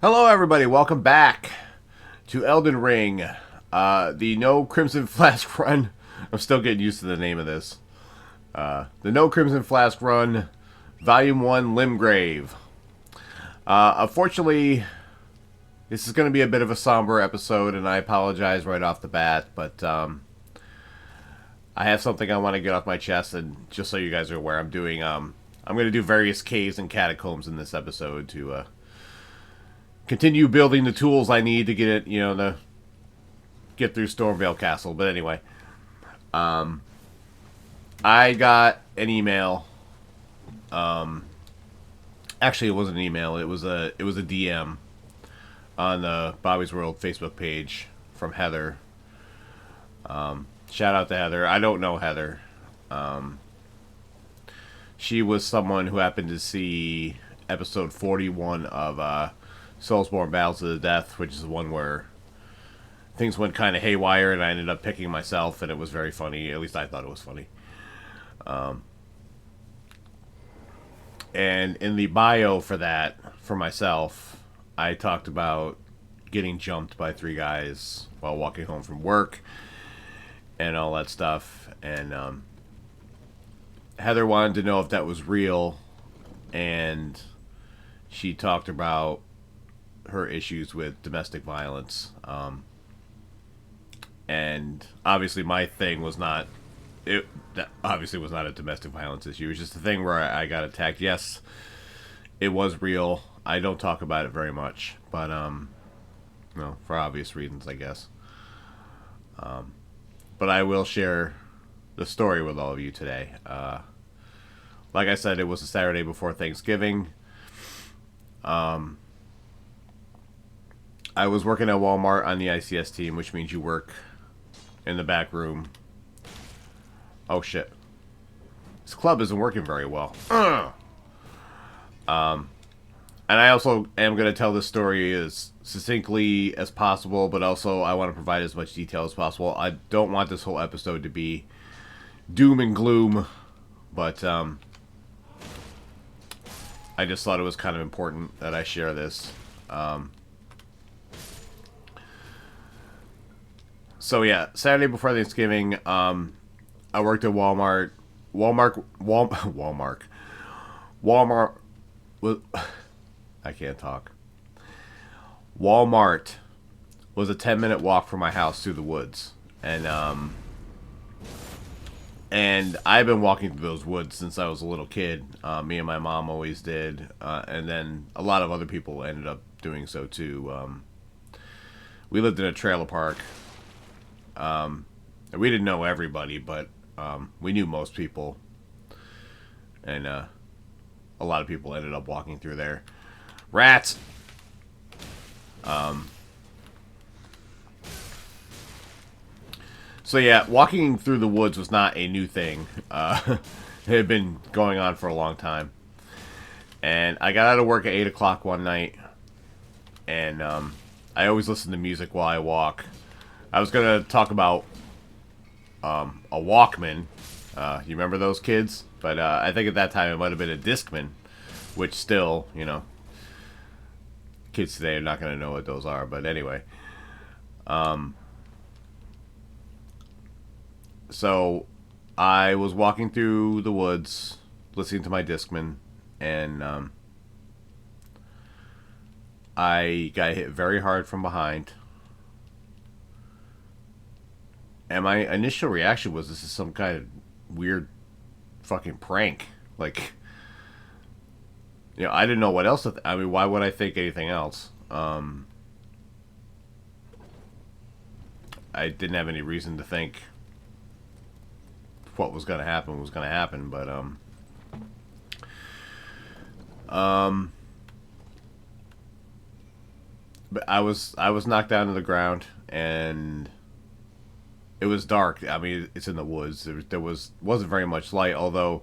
Hello, everybody. Welcome back to Elden Ring. The No Crimson Flask Run. I'm still getting used to the name of this. The No Crimson Flask Run, Volume 1, Limgrave. Unfortunately, this is going to be a bit of a somber episode, and I apologize right off the bat, but I have something I want to get off my chest, and just so you guys are aware, I'm going to do various caves and catacombs in this episode to continue building the tools I need to get it, to get through Stormvale Castle. But anyway, I got an email. Actually, it wasn't an email. It was a DM on the Bobby's World Facebook page from Heather. Shout out to Heather. I don't know Heather. She was someone who happened to see episode 41 of Soulsborne Battles to the Death, which is the one where things went kind of haywire and I ended up picking myself, and it was very funny. At least I thought it was funny. And in the bio for that, for myself, I talked about getting jumped by 3 guys while walking home from work and all that stuff. And Heather wanted to know if that was real, and she talked about her issues with domestic violence. And obviously my thing was not, that obviously was not a domestic violence issue. It was just a thing where I got attacked. Yes, it was real. I don't talk about it very much, but for obvious reasons, I guess. But I will share the story with all of you today. Like I said, it was a Saturday before Thanksgiving. I was working at Walmart on the ICS team, which means you work in the back room. Oh shit. This club isn't working very well. And I also am going to tell this story as succinctly as possible, but also I want to provide as much detail as possible. I don't want this whole episode to be doom and gloom, but I just thought it was kind of important that I share this. So yeah, Saturday before Thanksgiving, I worked at Walmart. Walmart was... I can't talk. Walmart was a 10-minute walk from my house through the woods. And I've been walking through those woods since I was a little kid. Me and my mom always did. And then a lot of other people ended up doing so too. We lived in a trailer park. We didn't know everybody, but we knew most people. And a lot of people ended up walking through there. Rats! So yeah, walking through the woods was not a new thing. It had been going on for a long time. And I got out of work at 8 o'clock one night. And I always listen to music while I walk. I was going to talk about a Walkman. You remember those kids? But I think at that time it might have been a Discman. Which still, kids today are not going to know what those are. But anyway. So I was walking through the woods, listening to my Discman. And I got hit very hard from behind. And my initial reaction was, this is some kind of weird fucking prank. Like, I didn't know what else to I mean, why would I think anything else? I didn't have any reason to think what was going to happen was going to happen, but I was knocked down to the ground, and it was dark. I mean, it's in the woods. There wasn't very much light, although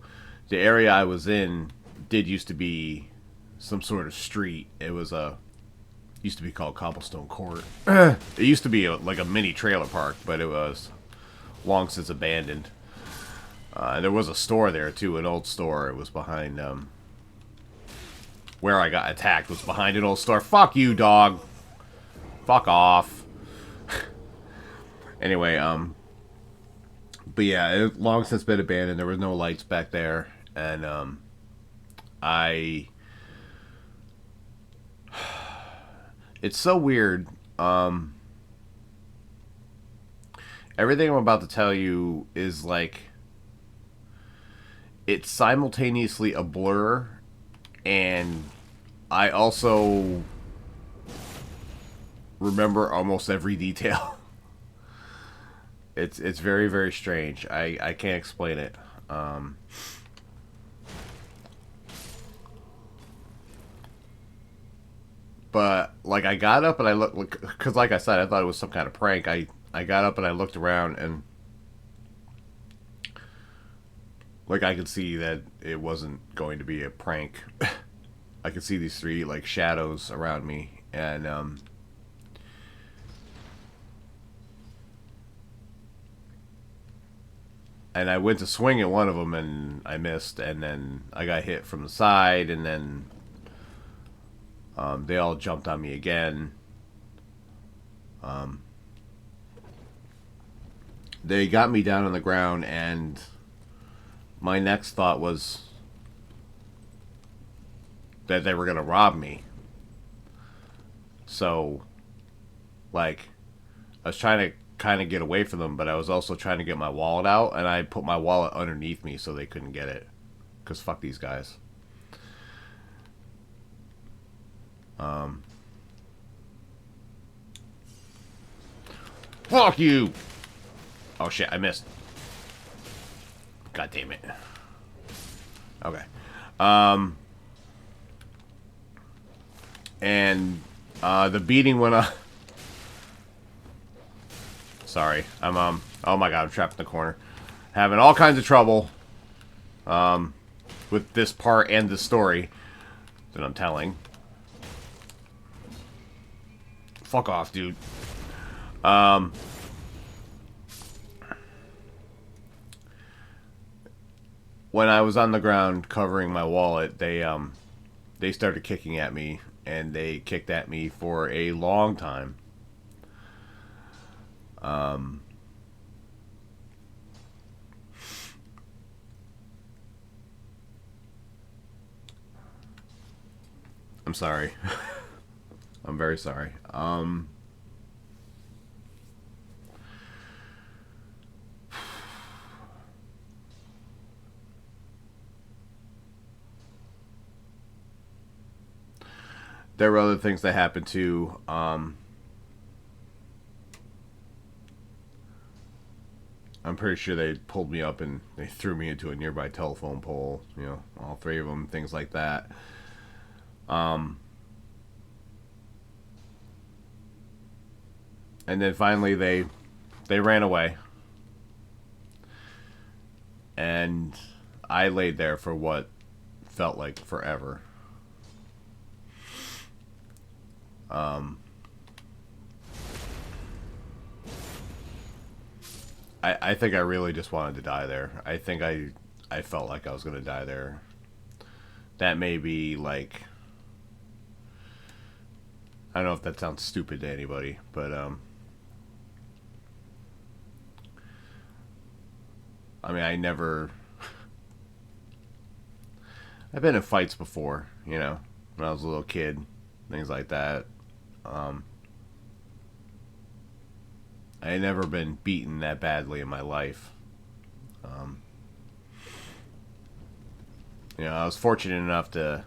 the area I was in did used to be some sort of street. It was used to be called Cobblestone Court. It used to be like a mini trailer park, but it was long since abandoned. And there was a store there too, an old store. It was behind where I got attacked was behind an old store. Fuck you, dog. Fuck off. Anyway, but yeah, it long since been abandoned. There was no lights back there, and it's so weird. Everything I'm about to tell you is like, it's simultaneously a blur, and I also remember almost every detail. It's very, very strange. I can't explain it. But like, I got up and I looked, because like I said, I thought it was some kind of prank. I got up and I looked around, and like, I could see that it wasn't going to be a prank. I could see these three like shadows around me, and I went to swing at one of them, and I missed, and then I got hit from the side, and then they all jumped on me again. They got me down on the ground, and my next thought was that they were going to rob me. So, like, I was trying to kind of get away from them, but I was also trying to get my wallet out, and I put my wallet underneath me so they couldn't get it. Because fuck these guys. Fuck you! Oh shit, I missed. God damn it. Okay. And the beating went on. Sorry, I'm oh my god, I'm trapped in the corner. Having all kinds of trouble with this part and the story that I'm telling. Fuck off, dude. When I was on the ground covering my wallet, they started kicking at me, and they kicked at me for a long time. I'm sorry. I'm very sorry. There were other things that happened too. I'm pretty sure they pulled me up and they threw me into a nearby telephone pole. You know, all three of them, things like that. And then finally they ran away. And I laid there for what felt like forever. I think I really just wanted to die there. I think I felt like I was going to die there. That may be like... I don't know if that sounds stupid to anybody, but I mean, I never... I've been in fights before, you know, when I was a little kid, things like that. I had never been beaten that badly in my life. You know, I was fortunate enough to...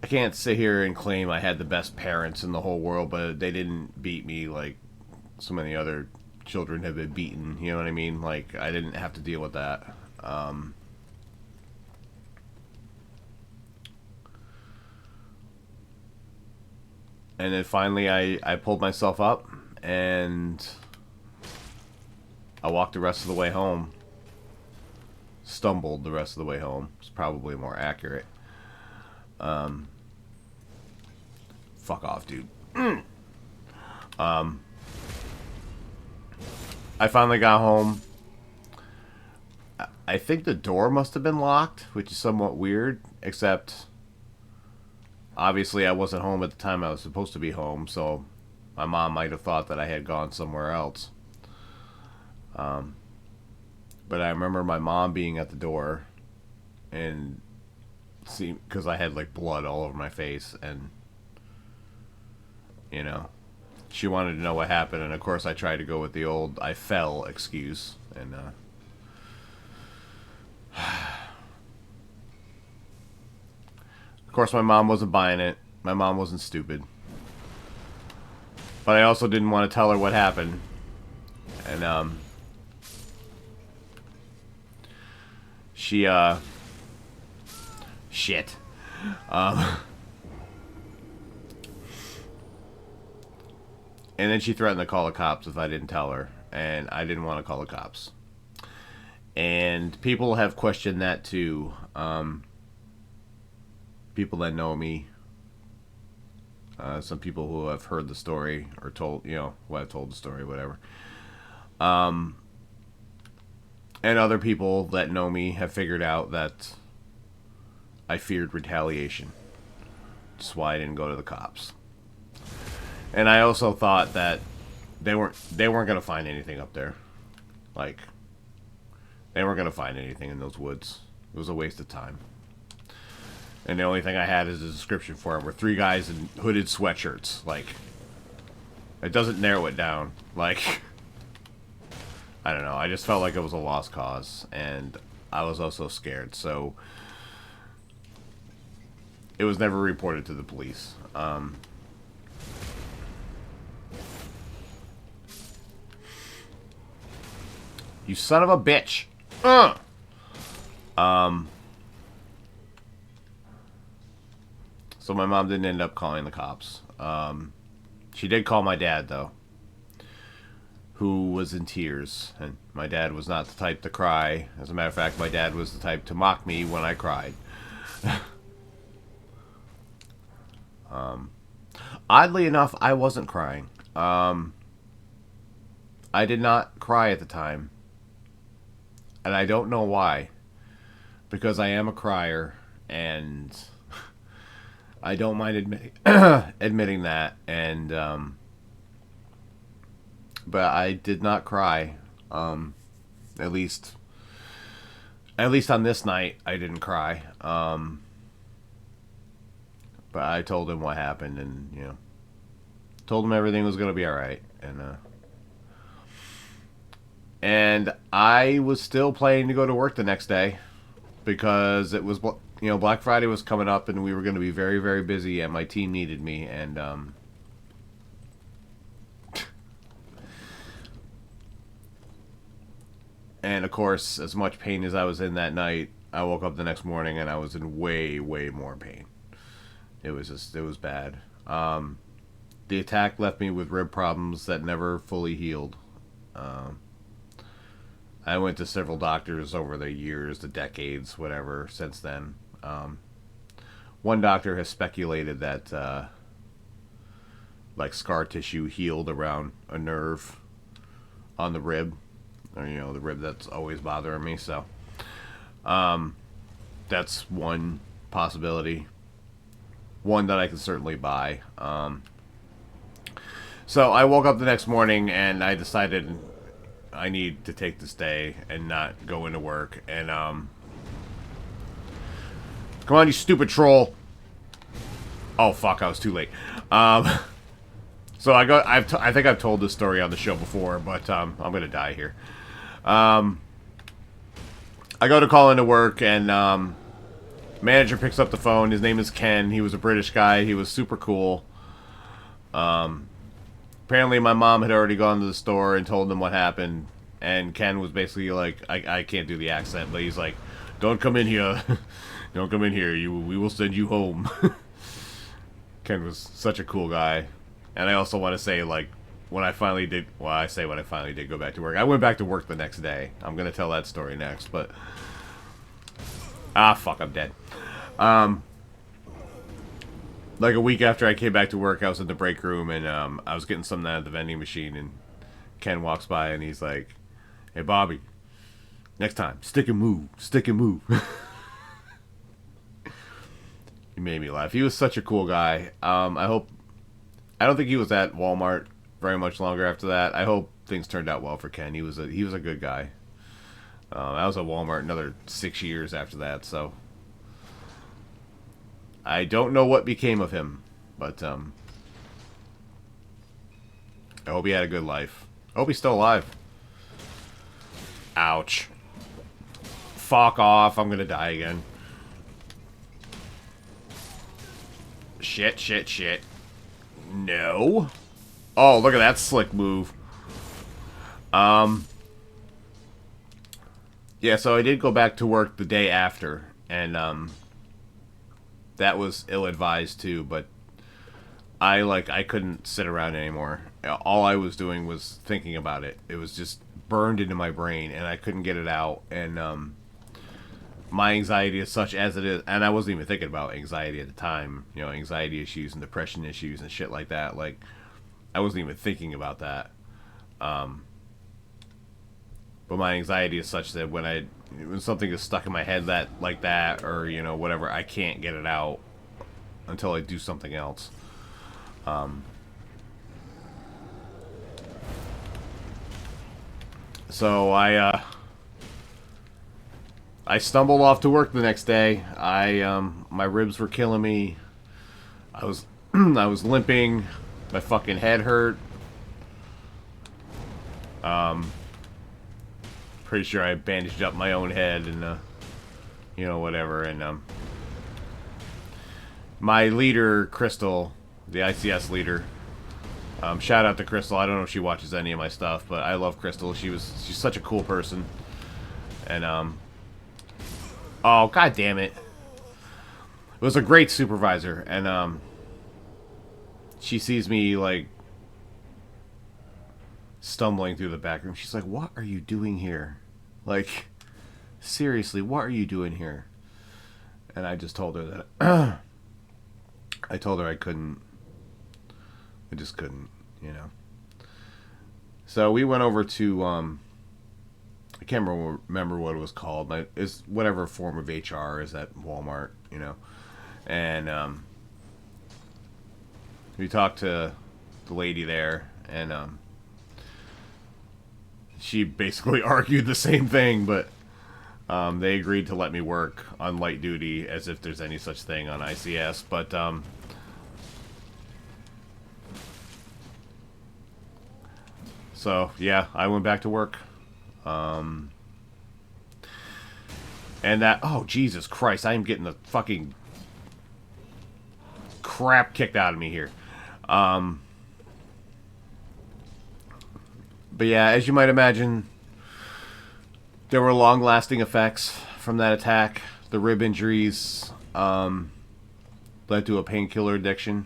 I can't sit here and claim I had the best parents in the whole world, but they didn't beat me like so many other children have been beaten. You know what I mean? Like, I didn't have to deal with that. And then finally I pulled myself up and I walked the rest of the way home. Stumbled the rest of the way home. It's probably more accurate. Fuck off, dude. I finally got home. I think the door must have been locked, which is somewhat weird, except obviously I wasn't home at the time I was supposed to be home, so my mom might have thought that I had gone somewhere else. But I remember my mom being at the door and see, because I had like blood all over my face, and you know, she wanted to know what happened, and of course I tried to go with the old "I fell" excuse, and of course my mom wasn't buying it. My mom wasn't stupid, but I also didn't want to tell her what happened, and she shit. And then she threatened to call the cops if I didn't tell her. And I didn't want to call the cops. And people have questioned that too. People that know me. Some people who have heard the story or told, you know, who I've told the story, whatever. And other people that know me have figured out that I feared retaliation. That's why I didn't go to the cops. And I also thought that they weren't gonna find anything up there. Like, they weren't gonna find anything in those woods. It was a waste of time. And the only thing I had as a description for them were 3 guys in hooded sweatshirts. Like, it doesn't narrow it down. Like, I don't know. I just felt like it was a lost cause, and I was also scared. So it was never reported to the police. You son of a bitch. So my mom didn't end up calling the cops. She did call my dad, though, who was in tears. And my dad was not the type to cry. As a matter of fact, my dad was the type to mock me when I cried. Oddly enough, I wasn't crying. I did not cry at the time. And I don't know why. Because I am a crier, and I don't mind admitting that. And but I did not cry. At least on this night, I didn't cry. But I told him what happened, and you know, told him everything was gonna be all right, and I was still planning to go to work the next day because it was, you know, Black Friday was coming up, and we were going to be very, very busy, and my team needed me, and of course, as much pain as I was in that night, I woke up the next morning and I was in way, way more pain. It was bad. The attack left me with rib problems that never fully healed. I went to several doctors over the years, the decades, whatever, since then. One doctor has speculated that like scar tissue healed around a nerve on the rib, or you know, the rib that's always bothering me. So that's one possibility, one that I can certainly buy. So I woke up the next morning and I decided I need to take this day and not go into work. And come on, you stupid troll! Oh fuck, I was too late. So I think I've told this story on the show before, but I'm gonna die here. I go to call into work, and manager picks up the phone. His name is Ken. He was a British guy. He was super cool. Apparently my mom had already gone to the store and told them what happened, and Ken was basically like, I can't do the accent, but he's like, don't come in here. Don't come in here. We will send you home. Ken was such a cool guy. And I also want to say, like, when I finally did go back to work, I went back to work the next day. I'm going to tell that story next, but fuck, I'm dead. Like a week after I came back to work, I was in the break room, and I was getting something out of the vending machine, and Ken walks by, and he's like, hey, Bobby, Next time, stick and move. Stick and move. He made me laugh. He was such a cool guy. I don't think he was at Walmart very much longer after that. I hope things turned out well for Ken. He was a good guy. I was at Walmart another 6 years after that, so I don't know what became of him, but I hope he had a good life. I hope he's still alive. Ouch. Fuck off. I'm gonna die again. Shit, shit, shit. No. Oh, look at that slick move. Yeah, so I did go back to work the day after, and that was ill-advised too, but I couldn't sit around anymore. All I was doing was thinking about it. It was just burned into my brain, and I couldn't get it out, and my anxiety is such as it is, and I wasn't even thinking about anxiety at the time, you know, anxiety issues and depression issues and shit like that. Like, I wasn't even thinking about that. But my anxiety is such that when something is stuck in my head like that, or, you know, whatever, I can't get it out until I do something else. So I stumbled off to work the next day. My ribs were killing me. I was I was limping. My fucking head hurt. Pretty sure I bandaged up my own head and you know, whatever. And my leader, Crystal, the ICS leader. Shout out to Crystal. I don't know if she watches any of my stuff, but I love Crystal. She's such a cool person. And oh, god damn it. It was a great supervisor, and she sees me like stumbling through the back room. She's like, "What are you doing here? Like, seriously, what are you doing here?" And I just told her that I told her I couldn't. I just couldn't, you know. So we went over to I can't remember what it was called. It's whatever form of HR is at Walmart, you know. And we talked to the lady there, and she basically argued the same thing, but they agreed to let me work on light duty as if there's any such thing on ICS. But so yeah, I went back to work. And that, oh Jesus Christ, I am getting the fucking crap kicked out of me here. But yeah, as you might imagine, there were long-lasting effects from that attack. The rib injuries led to a painkiller addiction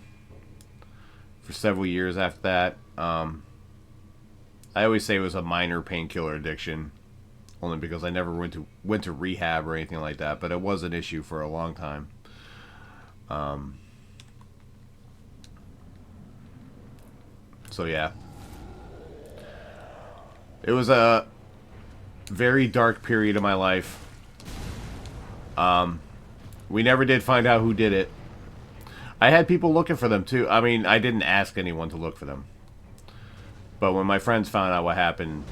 for several years after that. I always say it was a minor painkiller addiction, only because I never went to rehab or anything like that, but it was an issue for a long time. So yeah. It was a very dark period of my life. We never did find out who did it. I had people looking for them too. I mean, I didn't ask anyone to look for them. But when my friends found out what happened,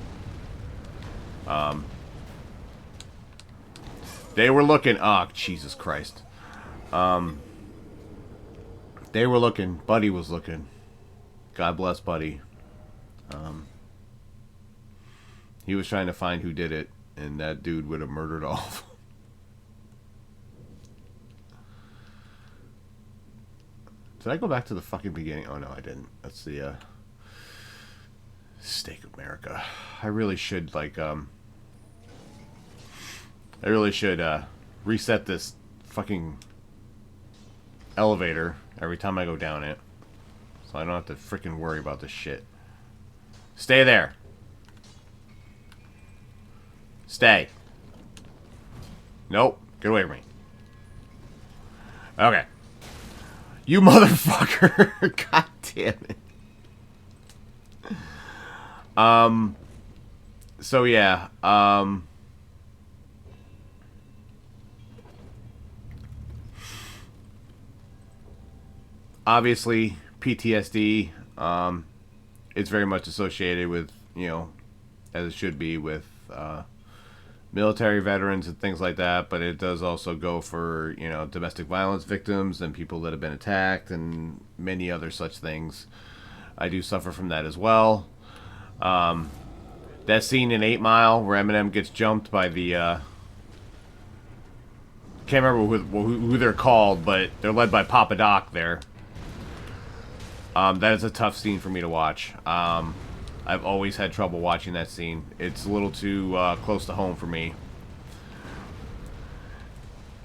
they were looking. Oh, Jesus Christ. They were looking. Buddy was looking. God bless Buddy. He was trying to find who did it, and that dude would have murdered all of them. Did I go back to the fucking beginning? Oh, no, I didn't. That's the, Stake of America. I really should, like, reset this fucking elevator every time I go down it. So I don't have to freaking worry about this shit. Stay there. Stay. Nope. Get away from me. Okay. You motherfucker. God damn it. So yeah. obviously, PTSD, it's very much associated with, as it should be with military veterans and things like that, but it does also go for, domestic violence victims and people that have been attacked and many other such things. I do suffer from that as well. That scene in 8 Mile where Eminem gets jumped by the, can't remember who they're called, but they're led by Papa Doc there. That is a tough scene for me to watch. I've always had trouble watching that scene. It's a little too close to home for me.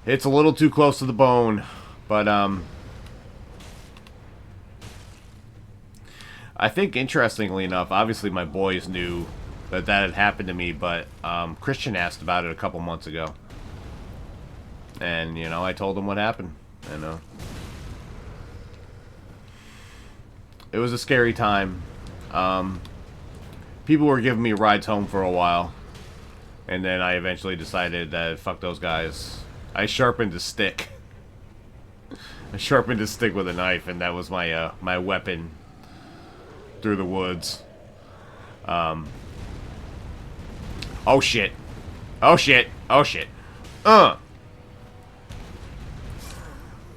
It's a little too close to the bone, but I think interestingly enough, obviously my boys knew that had happened to me, but Christian asked about it a couple months ago. And, I told him what happened. It was a scary time. People were giving me rides home for a while. And then I eventually decided that, fuck those guys. I sharpened a stick. I sharpened a stick with a knife, and that was my, my weapon through the woods. Oh shit. Oh shit. Oh shit.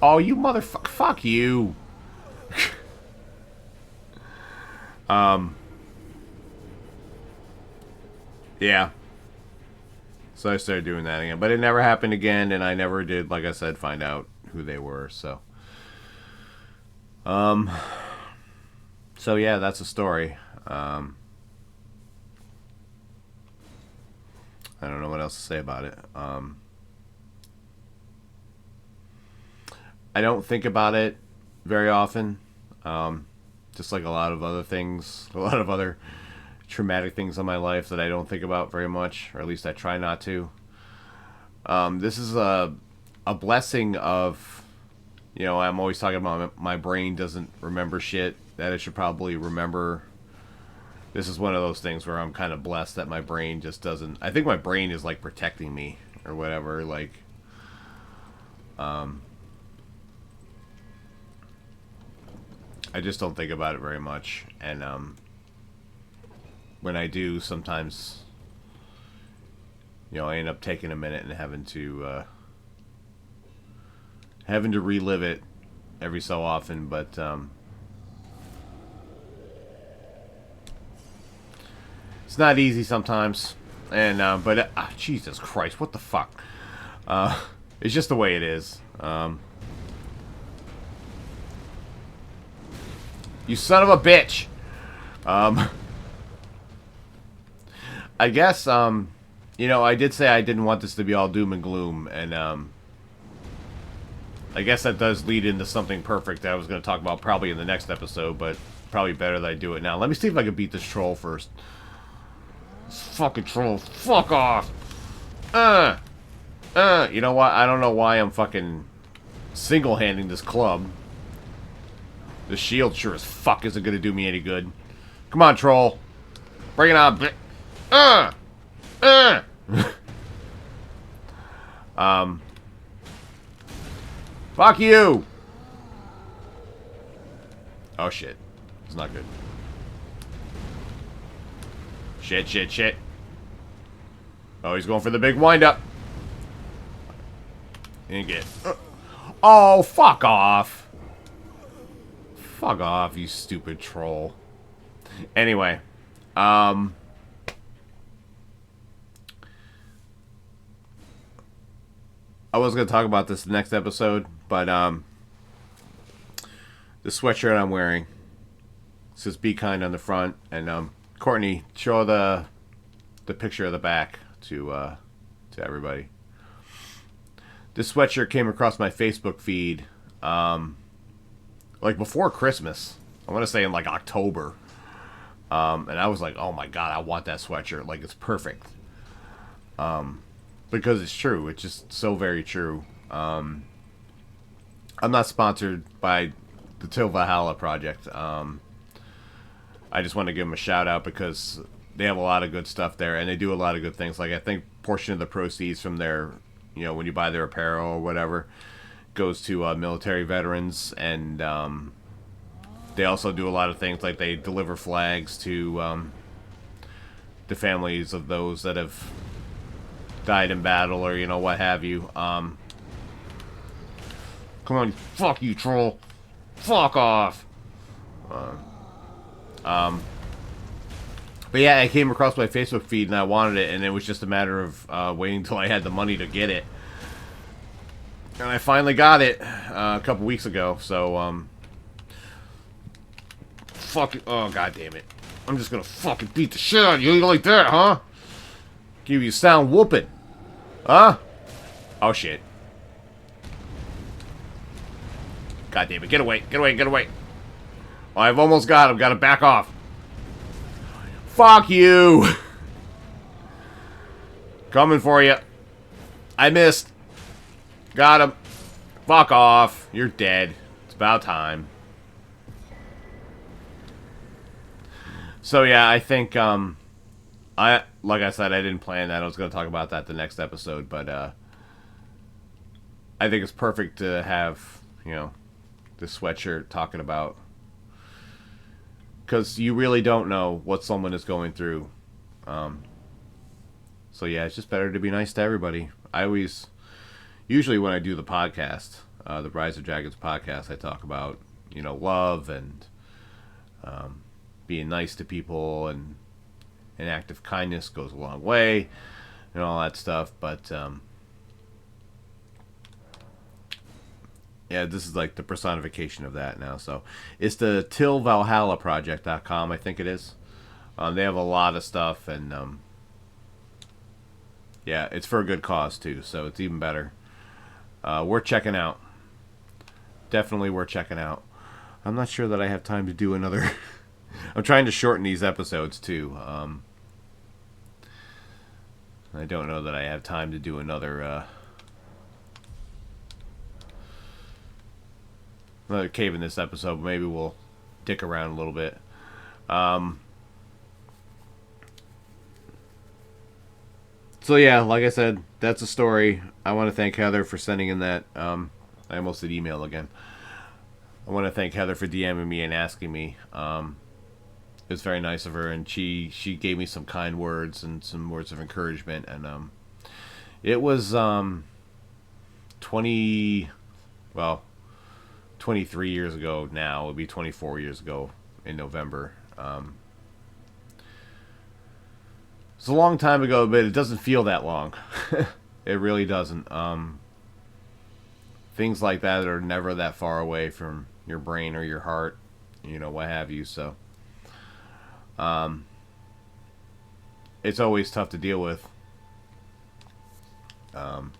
Oh, you motherfucker. Fuck you. Yeah. So I started doing that again. But it never happened again, and I never did, like I said, find out who they were, so. So yeah, that's a story. I don't know what else to say about it. I don't think about it very often. Just like a lot of other things, a lot of other traumatic things in my life that I don't think about very much, or at least I try not to. This is a blessing of, I'm always talking about my brain doesn't remember shit that it should probably remember. This is one of those things where I'm kind of blessed that my brain just doesn't. I think my brain is like protecting me or whatever. Like, I just don't think about it very much, and when I do, sometimes, I end up taking a minute and having to relive it every so often, but it's not easy sometimes, and but Jesus Christ, what the fuck? It's just the way it is. You son of a bitch. I guess, I did say I didn't want this to be all doom and gloom, and, I guess that does lead into something perfect that I was going to talk about probably in the next episode, but probably better that I do it now. Let me see if I can beat this troll first. This fucking troll. Fuck off. You know what? I don't know why I'm fucking single-handing this club. The shield sure as fuck isn't gonna do me any good. Come on, troll. Bring it on. Fuck you. Oh shit. It's not good. Shit. Oh, he's going for the big wind-up. And get. Oh, fuck off. Fuck off, you stupid troll. Anyway, I was going to talk about this next episode, but the sweatshirt I'm wearing says "Be kind" on the front, and Courtney, show the picture of the back to everybody. This sweatshirt came across my Facebook feed, like before Christmas. I want to say in like October, and I was like, "Oh my god, I want that sweatshirt! Like it's perfect." Because it's true. It's just so very true. I'm not sponsored by the Til Valhalla project. I just want to give them a shout out because they have a lot of good stuff there, and they do a lot of good things. Like I think portion of the proceeds from their, when you buy their apparel or whatever, goes to military veterans and They also do a lot of things like they deliver flags to the families of those that have died in battle or, you know, what have you. Come on, fuck you, troll. Fuck off. But yeah, I came across my Facebook feed and I wanted it, and it was just a matter of waiting until I had the money to get it. And I finally got it a couple weeks ago, so, fuck it. Oh, god damn it. I'm just gonna fucking beat the shit out of you. You like that, huh? Give you a sound whooping. Huh? Oh, shit. God damn it. Get away. Get away. Get away. Oh, I've almost got him. Gotta back off. Fuck you. Coming for you. I missed. Got him. Fuck off. You're dead. It's about time. So yeah, I think like I said, I didn't plan that. I was going to talk about that the next episode, but I think it's perfect to have, you know, this sweatshirt talking about, because you really don't know what someone is going through. So yeah, it's just better to be nice to everybody. Usually when I do the podcast, the Rise of Dragons podcast, I talk about, you know, love and being nice to people, and an act of kindness goes a long way, and all that stuff. But yeah, this is like the personification of that now. So it's the Til Valhalla Project.com, I think it is. They have a lot of stuff, and yeah, it's for a good cause too, so it's even better. Worth checking out. Definitely worth checking out. I'm not sure that I have time to do another. I'm trying to shorten these episodes too. I don't know that I have time to do another cave in this episode, but maybe we'll dick around a little bit. So yeah, like I said, that's a story. I want to thank Heather for sending in that. I almost did email again. I want to thank Heather for DMing me and asking me. It was very nice of her, and she gave me some kind words and some words of encouragement, and it was 23 years ago now. It would be 24 years ago in November. It's a long time ago, but it doesn't feel that long. It really doesn't. Things like that are never that far away from your brain or your heart, you know, what have you. So it's always tough to deal with. You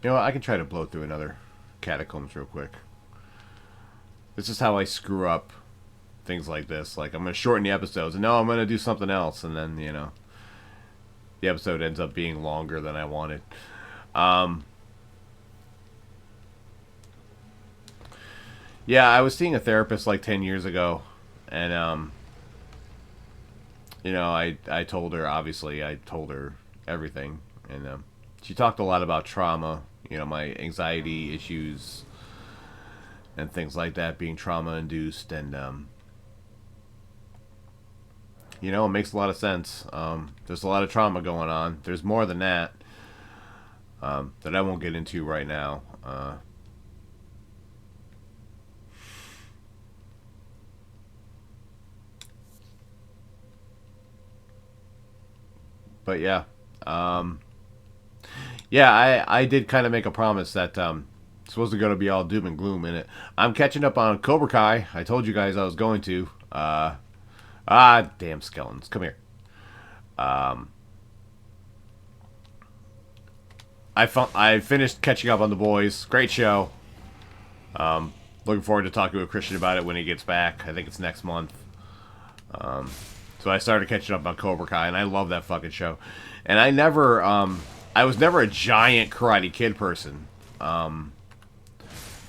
know what? I can try to blow through another Catacombs real quick. This is how I screw up things like this. Like, I'm going to shorten the episodes, and no, I'm going to do something else, and then, you know, the episode ends up being longer than I wanted. Yeah, I was seeing a therapist like 10 years ago, and you know, I told her, obviously, I told her everything, and she talked a lot about trauma, you know, my anxiety issues and things like that being trauma induced, and you know, it makes a lot of sense. There's a lot of trauma going on. There's more than that that I won't get into right now. But yeah, yeah, I did kind of make a promise that it's supposed to go to be all doom and gloom in it. I'm catching up on Cobra Kai. I told you guys I was going to. Damn skeletons, come here. I finished catching up on The Boys. Great show. Looking forward to talking with Christian about it when he gets back. I think it's next month. So I started catching up on Cobra Kai, and I love that fucking show. And I was never a giant Karate Kid person. In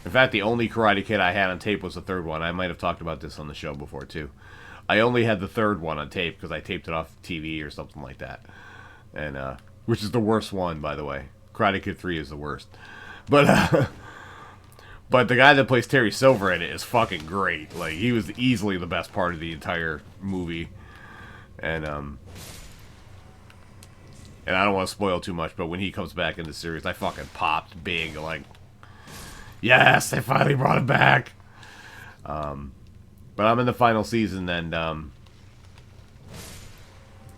fact, the only Karate Kid I had on tape was the third one. I might have talked about this on the show before, too. I only had the third one on tape because I taped it off TV or something like that. And, which is the worst one, by the way. Karate Kid 3 is the worst. But But the guy that plays Terry Silver in it is fucking great. Like, he was easily the best part of the entire movie. And I don't want to spoil too much, but when he comes back in the series, I fucking popped big. Like, yes, they finally brought him back. But I'm in the final season, and I'm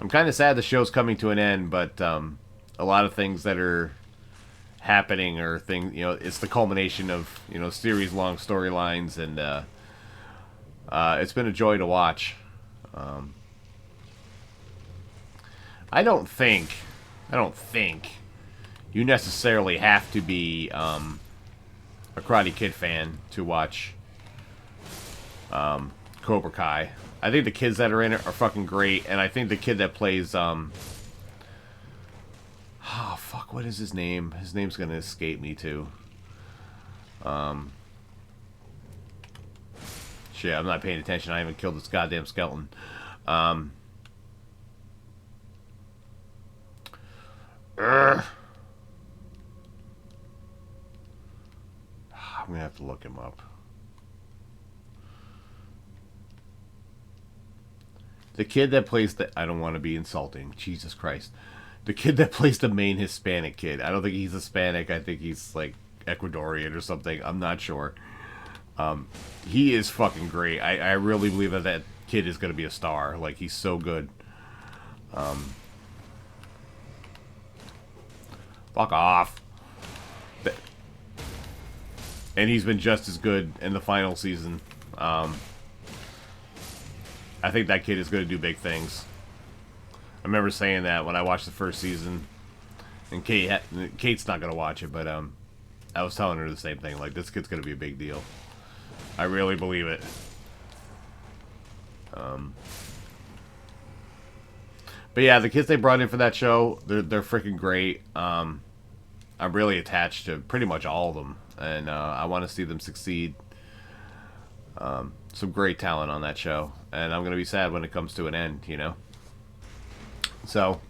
kind of sad the show's coming to an end, but a lot of things that are happening or things, you know, it's the culmination of, you know, series-long storylines, and it's been a joy to watch. I don't think you necessarily have to be a Karate Kid fan to watch Cobra Kai. I think the kids that are in it are fucking great, and I think the kid that plays oh fuck, what is his name? His name's gonna escape me too. Shit, I'm not paying attention. I haven't killed this goddamn skeleton. I'm gonna have to look him up. The kid that plays the... I don't want to be insulting. Jesus Christ. The kid that plays the main Hispanic kid. I don't think he's Hispanic. I think he's, like, Ecuadorian or something. I'm not sure. He is fucking great. I really believe that that kid is going to be a star. Like, he's so good. Fuck off. And he's been just as good in the final season. I think that kid is going to do big things. I remember saying that when I watched the first season. And Kate's not going to watch it, but I was telling her the same thing. Like, this kid's going to be a big deal. I really believe it. But yeah, the kids they brought in for that show, they're freaking great. I'm really attached to pretty much all of them. And I want to see them succeed. Some great talent on that show. And I'm going to be sad when it comes to an end, you know? So,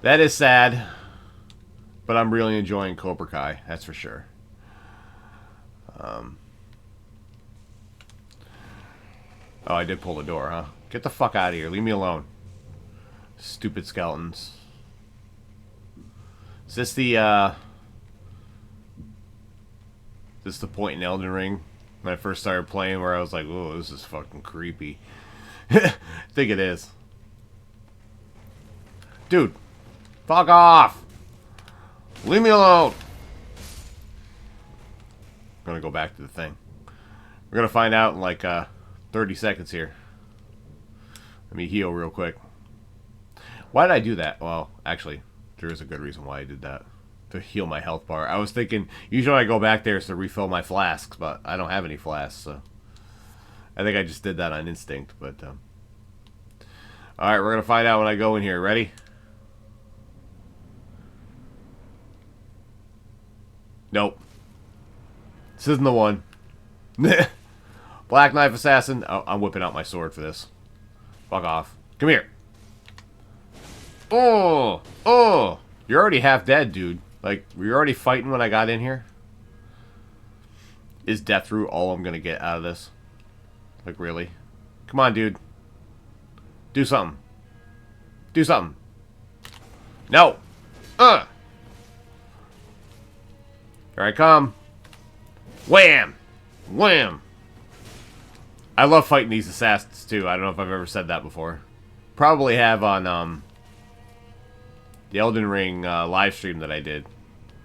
that is sad. But I'm really enjoying Cobra Kai, that's for sure. Oh, I did pull the door, huh? Get the fuck out of here. Leave me alone. Stupid skeletons. Is this the, this the point in Elden Ring when I first started playing where I was like, oh, this is fucking creepy. I think it is. Dude, fuck off. Leave me alone. I'm gonna go back to the thing. We're gonna find out in like 30 seconds here. Let me heal real quick. Why did I do that? Well, actually, there is a good reason why I did that. To heal my health bar. I was thinking, usually when I go back there is to refill my flasks, but I don't have any flasks, so... I think I just did that on instinct, but... Alright, we're gonna find out when I go in here. Ready? Nope. This isn't the one. Black Knife Assassin. Oh, I'm whipping out my sword for this. Fuck off. Come here. Oh! Oh! You're already half dead, dude. Like, were you already fighting when I got in here? Is death root all I'm gonna get out of this? Like, really? Come on, dude. Do something. Do something. No! Here I come. Wham! Wham! I love fighting these assassins, too. I don't know if I've ever said that before. Probably have on, the Elden Ring live stream that I did.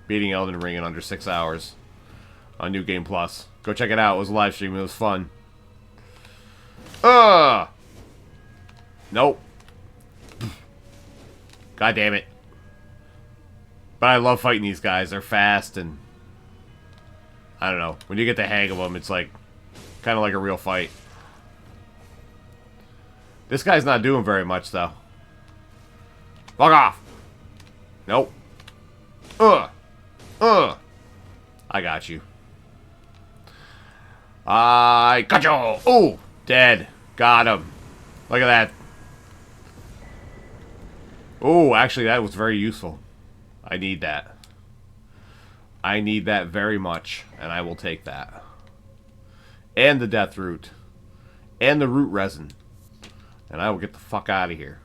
Beating Elden Ring in under 6 hours on New Game Plus. Go check it out. It was a live stream. It was fun. Nope. God damn it. But I love fighting these guys. They're fast and... I don't know. When you get the hang of them, it's like... kind of like a real fight. This guy's not doing very much, though. Fuck off! Nope. I got you. I got you! Oh! Dead. Got him. Look at that. Oh, actually, that was very useful. I need that. I need that very much, and I will take that. And the death root. And the root resin. And I will get the fuck out of here.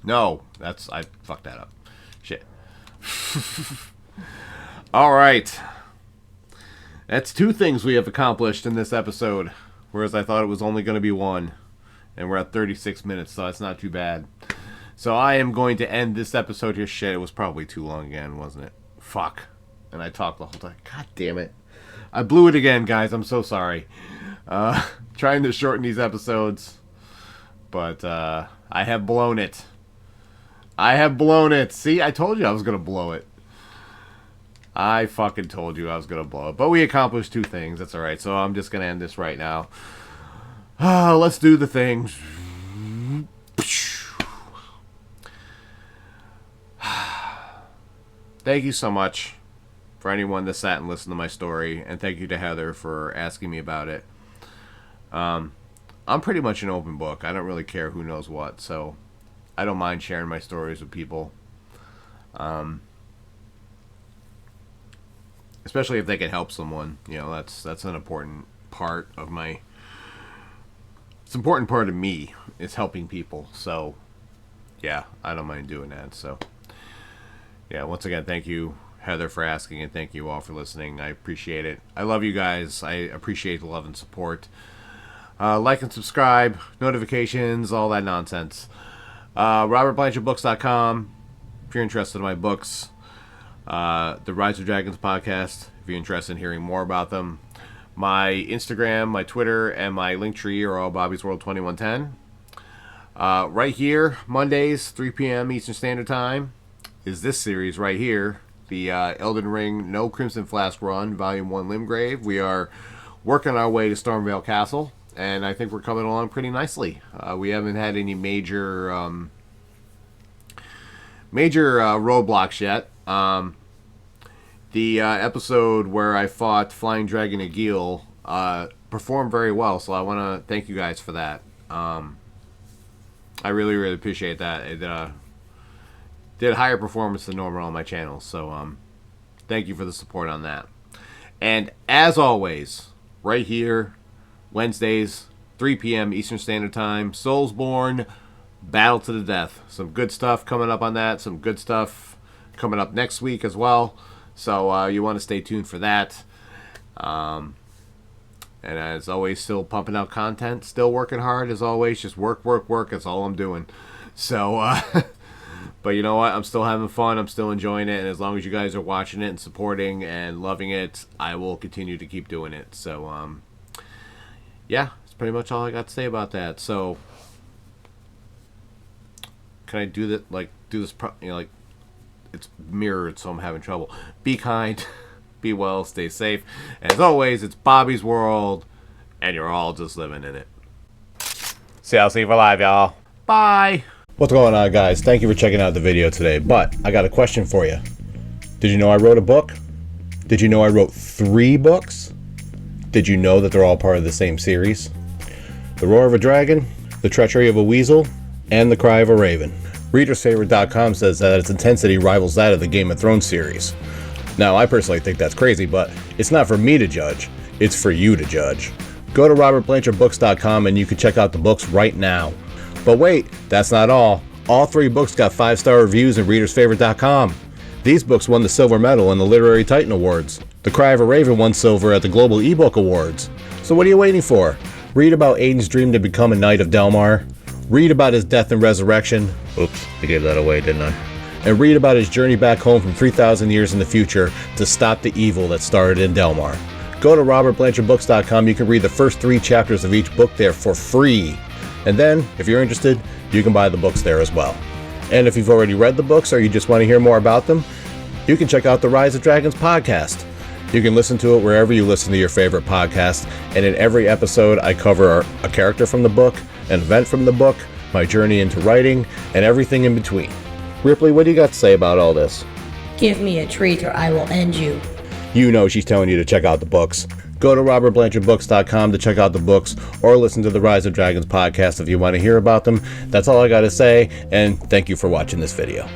No, I fucked that up. Shit. Alright. That's 2 things we have accomplished in this episode. Whereas I thought it was only going to be 1. And we're at 36 minutes, so that's not too bad. So I am going to end this episode here. Shit, it was probably too long again, wasn't it? Fuck. And I talked the whole time. God damn it. I blew it again, guys. I'm so sorry. Trying to shorten these episodes. But I have blown it. I have blown it. See, I told you I was going to blow it. I fucking told you I was going to blow it. But we accomplished 2 things. That's alright. So I'm just going to end this right now. Let's do the things. Thank you so much for anyone that sat and listened to my story. And thank you to Heather for asking me about it. I'm pretty much an open book. I don't really care who knows what. So I don't mind sharing my stories with people. Especially if they can help someone. You know, that's an important part of my... It's an important part of me is helping people. So, yeah, I don't mind doing that. So, yeah, once again, thank you, Heather, for asking, and thank you all for listening. I appreciate it. I love you guys. I appreciate the love and support. Like and subscribe, notifications, all that nonsense. RobertBlanchardBooks.com if you're interested in my books. The Rise of Dragons podcast if you're interested in hearing more about them. My Instagram, my Twitter, and my Linktree are all Bobby's World 2110. Right here, Mondays, 3 p.m. Eastern Standard Time, is this series right here, the Elden Ring No Crimson Flask Run, Volume 1 Limgrave. We are working our way to Stormvale Castle, and I think we're coming along pretty nicely. We haven't had any major roadblocks yet. The episode where I fought Flying Dragon Agil performed very well, so I want to thank you guys for that. I really, really appreciate that. It did a higher performance than normal on my channel, so thank you for the support on that. And as always, right here, Wednesdays, 3 p.m. Eastern Standard Time, Soulsborne, Battle to the Death. Some good stuff coming up on that, some good stuff coming up next week as well. So you want to stay tuned for that. And as always, still pumping out content. Still working hard as always. Just work, work, work. That's all I'm doing. So, but you know what? I'm still having fun. I'm still enjoying it. And as long as you guys are watching it and supporting and loving it, I will continue to keep doing it. So, yeah, that's pretty much all I got to say about that. So, can I do that? Like, do this, like, it's mirrored, so I'm having trouble. Be kind, be well, stay safe. And as always, it's Bobby's World, and you're all just living in it. See, I'll see you for live, y'all. Bye. What's going on, guys? Thank you for checking out the video today, but I got a question for you. Did you know I wrote a book? Did you know I wrote 3 books? Did you know that they're all part of the same series? The Roar of a Dragon, The Treachery of a Weasel, and The Cry of a Raven. ReadersFavorite.com says that its intensity rivals that of the Game of Thrones series. Now, I personally think that's crazy, but it's not for me to judge. It's for you to judge. Go to RobertBlanchardBooks.com and you can check out the books right now. But wait, that's not all. All 3 books got 5-star reviews in ReadersFavorite.com. These books won the silver medal in the Literary Titan Awards. The Cry of a Raven won silver at the Global eBook Awards. So what are you waiting for? Read about Aiden's dream to become a Knight of Delmar. Read about his death and resurrection. Oops, I gave that away, didn't I? And read about his journey back home from 3,000 years in the future to stop the evil that started in Delmar. Go to RobertBlanchardBooks.com. You can read the first 3 chapters of each book there for free. And then, if you're interested, you can buy the books there as well. And if you've already read the books or you just want to hear more about them, you can check out the Rise of Dragons podcast. You can listen to it wherever you listen to your favorite podcast. And in every episode, I cover a character from the book, an event from the book, my journey into writing, and everything in between. Ripley, what do you got to say about all this? Give me a treat or I will end you. You know she's telling you to check out the books. Go to RobertBlanchardBooks.com to check out the books or listen to the Rise of Dragons podcast if you want to hear about them. That's all I got to say, and thank you for watching this video.